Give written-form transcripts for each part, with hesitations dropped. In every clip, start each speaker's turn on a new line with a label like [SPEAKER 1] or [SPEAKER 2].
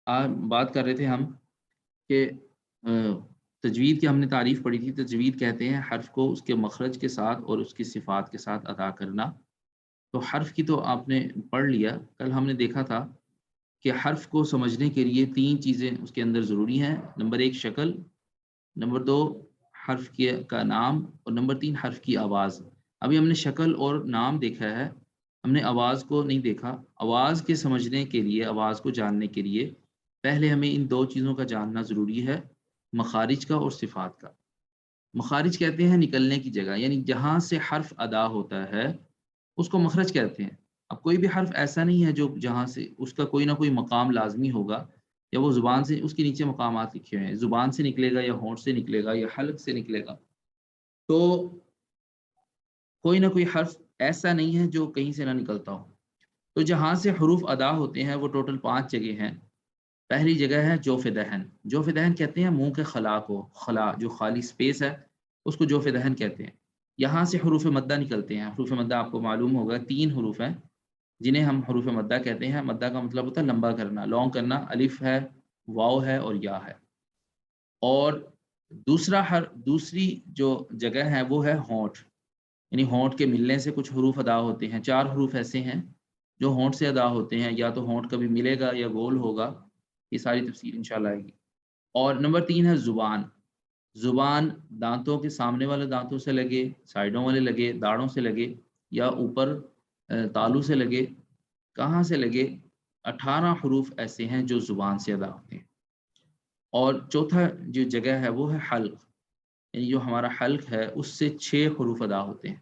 [SPEAKER 1] بات کر رہے تھے ہم کہ تجوید کی ہم نے تعریف پڑھی تھی۔ تجوید کہتے ہیں حرف کو اس کے مخرج کے ساتھ اور اس کی صفات کے ساتھ ادا کرنا۔ تو حرف کی تو آپ نے پڑھ لیا۔ کل ہم نے دیکھا تھا کہ حرف کو سمجھنے کے لیے 3 چیزیں اس کے اندر ضروری ہیں۔ نمبر 1 شکل، نمبر 2 حرف کا نام، اور نمبر 3 حرف کی آواز۔ ابھی ہم نے شکل اور نام دیکھا ہے، ہم نے آواز کو نہیں دیکھا۔ آواز کے سمجھنے کے لیے، آواز کو جاننے کے لیے پہلے ہمیں ان 2 چیزوں کا جاننا ضروری ہے، مخارج کا اور صفات کا۔ مخارج کہتے ہیں نکلنے کی جگہ، یعنی جہاں سے حرف ادا ہوتا ہے اس کو مخرج کہتے ہیں۔ اب کوئی بھی حرف ایسا نہیں ہے جو جہاں سے اس کا کوئی نہ کوئی مقام لازمی ہوگا، یا وہ زبان سے اس کے نیچے مقامات لکھے ہوئے ہیں، زبان سے نکلے گا یا ہونٹ سے نکلے گا یا حلق سے نکلے گا۔ تو کوئی نہ کوئی حرف ایسا نہیں ہے جو کہیں سے نہ نکلتا ہو۔ تو جہاں سے حروف ادا ہوتے ہیں وہ ٹوٹل 5 جگہ ہیں۔ پہلی جگہ ہے جوف دہن۔ جوف دہن کہتے ہیں منہ کے خلا کو، خلا جو خالی سپیس ہے اس کو جوف دہن کہتے ہیں۔ یہاں سے حروف مدہ نکلتے ہیں۔ حروف مدہ آپ کو معلوم ہوگا 3 حروف ہیں جنہیں ہم حروف مدہ کہتے ہیں۔ مدہ کا مطلب ہوتا ہے لمبا کرنا، لانگ کرنا۔ الف ہے، واو ہے اور یا ہے۔ اور دوسری جو جگہ ہے وہ ہے ہونٹ، یعنی ہونٹ کے ملنے سے کچھ حروف ادا ہوتے ہیں۔ 4 حروف ایسے ہیں جو ہونٹ سے ادا ہوتے ہیں، یا تو ہونٹ کبھی ملے گا یا گول ہوگا۔ یہ ساری تفصیل انشاءاللہ آئے گی۔ اور نمبر 3 ہے زبان۔ زبان دانتوں کے سامنے والے دانتوں سے لگے، سائڈوں والے لگے، داڑھوں سے لگے، یا اوپر تالو سے لگے، کہاں سے لگے؟ 18 حروف ایسے ہیں جو زبان سے ادا ہوتے ہیں۔ اور چوتھا جو جگہ ہے وہ ہے حلق، یعنی جو ہمارا حلق ہے اس سے 6 حروف ادا ہوتے ہیں۔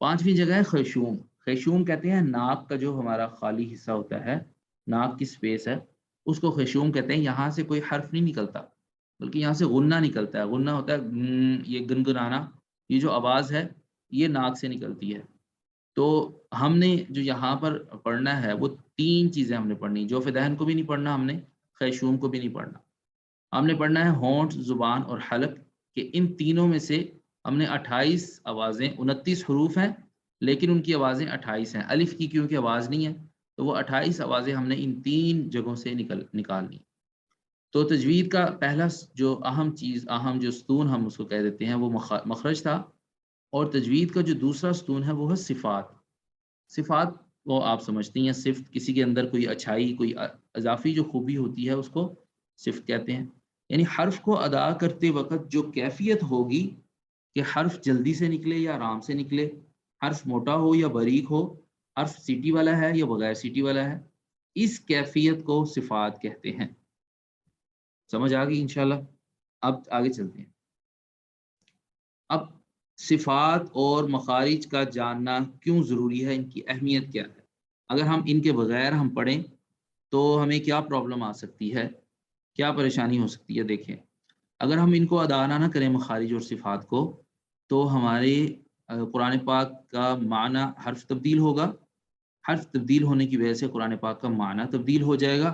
[SPEAKER 1] پانچویں جگہ ہے خیشوم۔ خیشوم کہتے ہیں ناک کا جو ہمارا خالی حصہ ہوتا ہے، ناک کی سپیس ہے، اس کو خیشوم کہتے ہیں۔ یہاں سے کوئی حرف نہیں نکلتا، بلکہ یہاں سے غنہ نکلتا ہے۔ غنہ ہوتا ہے یہ گنگنانا، یہ جو آواز ہے یہ ناک سے نکلتی ہے۔ تو ہم نے جو یہاں پر پڑھنا ہے وہ 3 چیزیں ہم نے پڑھنی۔ جوف دہن کو بھی نہیں پڑھنا ہم نے، خیشوم کو بھی نہیں پڑھنا۔ ہم نے پڑھنا ہے ہونٹ، زبان اور حلق، کہ ان تینوں میں سے ہم نے 28 آوازیں، 29 حروف ہیں لیکن ان کی آوازیں 28 ہیں۔ الف کی کیونکہ آواز نہیں ہے تو وہ 28 آوازیں ہم نے ان 3 جگہوں سے نکالنی۔ تو تجوید کا پہلا جو اہم جو ستون ہم اس کو کہہ دیتے ہیں وہ مخرج تھا، اور تجوید کا جو دوسرا ستون ہے وہ ہے صفات۔ صفات وہ آپ سمجھتی ہیں، صفت کسی کے اندر کوئی اچھائی، کوئی اضافی جو خوبی ہوتی ہے اس کو صفت کہتے ہیں۔ یعنی حرف کو ادا کرتے وقت جو کیفیت ہوگی کہ حرف جلدی سے نکلے یا آرام سے نکلے، حرف موٹا ہو یا باریک ہو، حرف سیٹی والا ہے یا بغیر سیٹی والا ہے، اس کیفیت کو صفات کہتے ہیں۔ سمجھ آ گئی انشاءاللہ؟ اب آگے چلتے ہیں۔ اب صفات اور مخارج کا جاننا کیوں ضروری ہے، ان کی اہمیت کیا ہے؟ اگر ہم ان کے بغیر ہم پڑھیں تو ہمیں کیا پرابلم آ سکتی ہے، کیا پریشانی ہو سکتی ہے؟ دیکھیں، اگر ہم ان کو ادا نہ کریں مخارج اور صفات کو، تو ہمارے قرآن پاک کا معنی حرف تبدیل ہوگا۔ حرف تبدیل ہونے کی وجہ سے قرآن پاک کا معنی تبدیل ہو جائے گا۔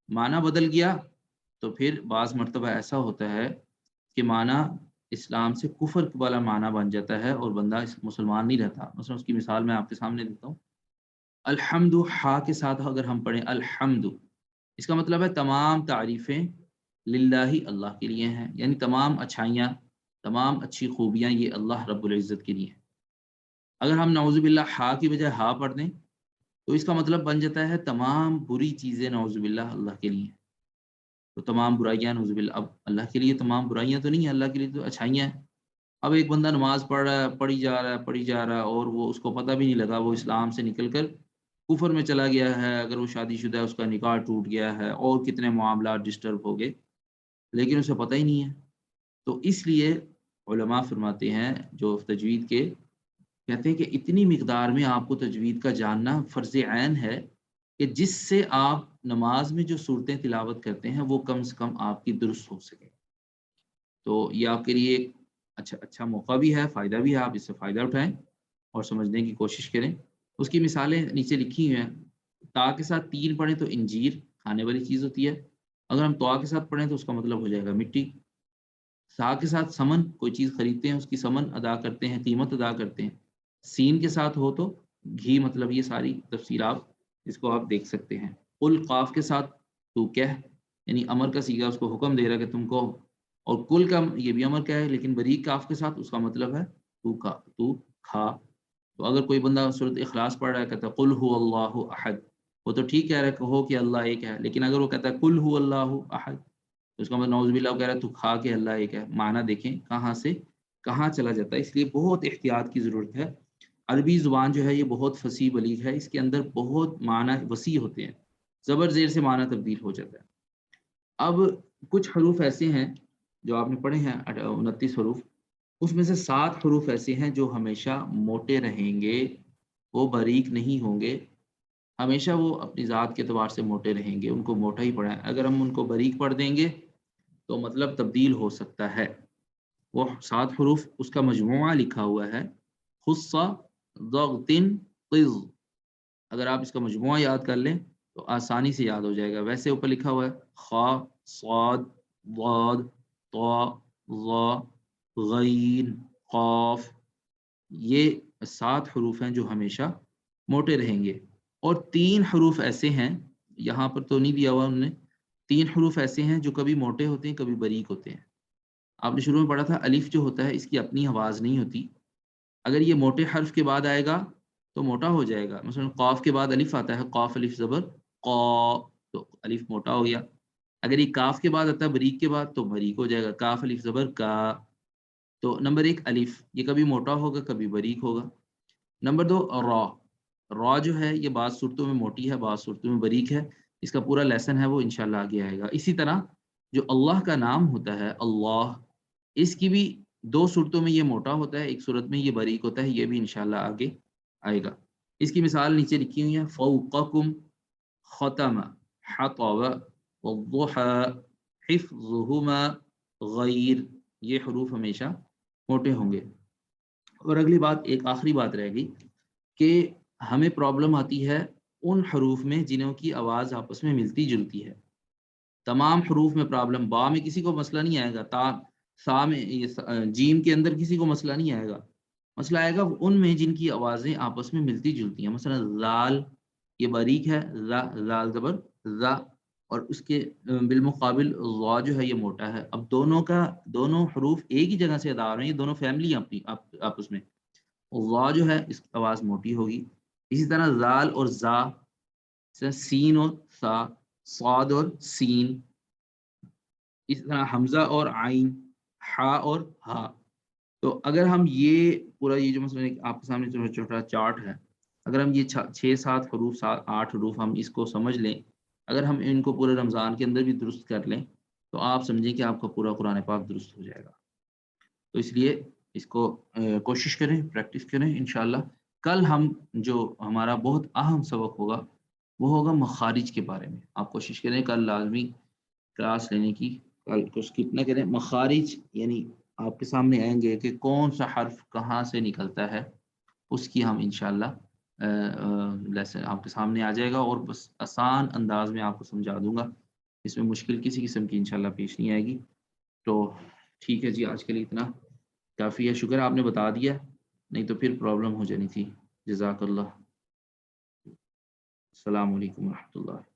[SPEAKER 1] معنی بدل گیا تو پھر بعض مرتبہ ایسا ہوتا ہے کہ معنی اسلام سے کفر والا معنی بن جاتا ہے اور بندہ مسلمان نہیں رہتا۔ مثلا اس کی مثال میں آپ کے سامنے دیتا ہوں۔ الحمد، ہا کے ساتھ اگر ہم پڑھیں الحمد، اس کا مطلب ہے تمام تعریفیں للہ، اللہ کے لیے ہیں، یعنی تمام اچھائیاں، تمام اچھی خوبیاں یہ اللہ رب العزت کے لیے ہیں۔ اگر ہم نعوذ باللہ ہا کی بجائے ہا پڑھ دیں تو اس کا مطلب بن جاتا ہے تمام بری چیزیں نعوذ باللہ اللہ کے لیے ہیں۔ تو تمام برائیاں نعوذ باللہ، اب اللہ کے لیے تمام برائیاں تو نہیں ہیں، اللہ کے لیے تو اچھائیاں ہیں۔ اب ایک بندہ نماز پڑھ رہا ہے، پڑھی جا رہا ہے اور وہ اس کو پتہ بھی نہیں لگا، وہ اسلام سے نکل کر کفر میں چلا گیا ہے۔ اگر وہ شادی شدہ ہے اس کا نکاح ٹوٹ گیا ہے اور کتنے معاملات ڈسٹرب ہو گئے، لیکن اسے پتہ ہی نہیں ہے۔ تو اس لیے علماء فرماتے ہیں جو تجوید کے، کہتے ہیں کہ اتنی مقدار میں آپ کو تجوید کا جاننا فرض عین ہے کہ جس سے آپ نماز میں جو صورتیں تلاوت کرتے ہیں وہ کم سے کم آپ کی درست ہو سکے۔ تو یہ آپ کے لیے ایک اچھا موقع بھی ہے، فائدہ بھی ہے، آپ اس سے فائدہ اٹھائیں اور سمجھنے کی کوشش کریں۔ اس کی مثالیں نیچے لکھی ہوئی ہیں۔ تا کے ساتھ 3 پڑھیں تو انجیر کھانے والی چیز ہوتی ہے۔ اگر ہم طوا کے ساتھ پڑھیں تو اس کا مطلب ہو جائے گا مٹی۔ سا کے ساتھ سمن، کوئی چیز خریدتے ہیں اس کی سمن ادا کرتے ہیں، قیمت ادا کرتے ہیں۔ سین کے ساتھ ہو تو گھی، مطلب یہ ساری تفصیل آپ اس کو آپ دیکھ سکتے ہیں۔ قل قاف کے ساتھ تو کہہ، یعنی امر کا سیگا، اس کو حکم دے رہا ہے کہ تم کہو. اور کل کا یہ بھی امر کا ہے لیکن باریک کاف کے ساتھ، اس کا مطلب ہے تو کھا. تو اگر کوئی بندہ سورۃ اخلاص پڑھ رہا ہے، کہتا ہے قل هو اللہ احد، وہ تو ٹھیک کہہ رہا ہے کہو کہ اللہ ایک ہے، لیکن اگر وہ کہتا ہے قل هو اللہ احد، تو اس کا مطلب نعوذ باللہ وہ کہہ رہا ہے تو کھا کہ اللہ ایک ہے. معنی دیکھیں کہاں سے کہاں چلا جاتا ہے. اس لیے بہت احتیاط کی ضرورت ہے. عربی زبان جو ہے یہ بہت فصیح بلیغ ہے، اس کے اندر بہت معنی وسیع ہوتے ہیں، زبر زیر سے معنی تبدیل ہو جاتا ہے. اب کچھ حروف ایسے ہیں جو آپ نے پڑھے ہیں 29 حروف، اس میں سے 7 حروف ایسے ہیں جو ہمیشہ موٹے رہیں گے، وہ باریک نہیں ہوں گے. ہمیشہ وہ اپنی ذات کے اعتبار سے موٹے رہیں گے، ان کو موٹا ہی پڑھا ہے. اگر ہم ان کو باریک پڑھ دیں گے تو مطلب تبدیل ہو سکتا ہے. وہ 7 حروف اس کا مجموعہ لکھا ہوا ہے، خص ضغط قز. اگر آپ اس کا مجموعہ یاد کر لیں تو آسانی سے یاد ہو جائے گا. ویسے اوپر لکھا ہوا ہے خا صاد ضاد طا ظا غین قاف. یہ 7 حروف ہیں جو ہمیشہ موٹے رہیں گے. اور 3 حروف ایسے ہیں، یہاں پر تو نہیں دیا ہوا انہوں نے، 3 حروف ایسے ہیں جو کبھی موٹے ہوتے ہیں کبھی باریک ہوتے ہیں. آپ نے شروع میں پڑھا تھا الف جو ہوتا ہے اس کی اپنی آواز نہیں ہوتی. اگر یہ موٹے حرف کے بعد آئے گا تو موٹا ہو جائے گا. مثلا قاف کے بعد الف آتا ہے، قاف الف زبر قا، تو الف موٹا ہو گیا. اگر یہ کاف کے بعد آتا ہے باریک کے بعد تو باریک ہو جائے گا، کاف الف زبر کا. تو نمبر 1 الف، یہ کبھی موٹا ہوگا کبھی باریک ہوگا. نمبر 2 را. را جو ہے یہ بعض صورتوں میں موٹی ہے بعض صورتوں میں باریک ہے. اس کا پورا لیسن ہے وہ انشاءاللہ آگے آئے گا. اسی طرح جو اللہ کا نام ہوتا ہے اللہ، اس کی بھی 2 صورتوں میں یہ موٹا ہوتا ہے، ایک صورت میں یہ باریک ہوتا ہے. یہ بھی انشاءاللہ آگے آئے گا. اس کی مثال نیچے لکھی ہوئی ہے، فوقکم ختم حطب والضحى حفظهما غیر. یہ حروف ہمیشہ موٹے ہوں گے. اور اگلی بات، ایک آخری بات رہ گئی کہ ہمیں پرابلم آتی ہے ان حروف میں جنہوں کی آواز آپس میں ملتی جلتی ہے. تمام حروف میں پرابلم، با میں کسی کو مسئلہ نہیں آئے گا، تا سا میں جیم کے اندر کسی کو مسئلہ نہیں آئے گا. مسئلہ آئے گا ان میں جن کی آوازیں آپس میں ملتی جلتی ہیں. مثلا زال یہ باریک ہے، زال زبر ز، اور اس کے بالمقابل ضا جو ہے یہ موٹا ہے. اب دونوں حروف ایک ہی جگہ سے ادا ہو رہے ہیں، یہ دونوں فیملی ہیں اپنی آپس میں. ضا جو ہے اس کی آواز موٹی ہوگی. اسی طرح زال اور زا، سین اور سا، صاد اور سین. اسی طرح حمزہ اور عین، ہا اور ہا. تو اگر ہم یہ پورا یہ جو مثلا آپ کے سامنے چھوٹا چھوٹا چارٹ ہے، اگر ہم یہ 6-7 حروف 8 حروف ہم اس کو سمجھ لیں، اگر ہم ان کو پورے رمضان کے اندر بھی درست کر لیں تو آپ سمجھیں کہ آپ کا پورا قرآن پاک درست ہو جائے گا. تو اس لیے اس کو کوشش کریں، پریکٹس کریں. انشاءاللہ کل ہم جو ہمارا بہت اہم سبق ہوگا وہ ہوگا مخارج کے بارے میں. آپ کوشش کریں کل لازمی کلاس لینے کی، کل کو اسکپ نہ کریں. مخارج یعنی آپ کے سامنے آئیں گے کہ کون سا حرف کہاں سے نکلتا ہے، اس کی ہم انشاءاللہ لیسن آپ کے سامنے آ جائے گا، اور بس آسان انداز میں آپ کو سمجھا دوں گا. اس میں مشکل کسی قسم کی انشاءاللہ پیش نہیں آئے گی. تو ٹھیک ہے جی، آج کے لیے اتنا کافی ہے. شکر آپ نے بتا دیا، نہیں تو پھر پرابلم ہو جانی تھی. جزاک اللہ. السلام علیکم ورحمۃ اللہ.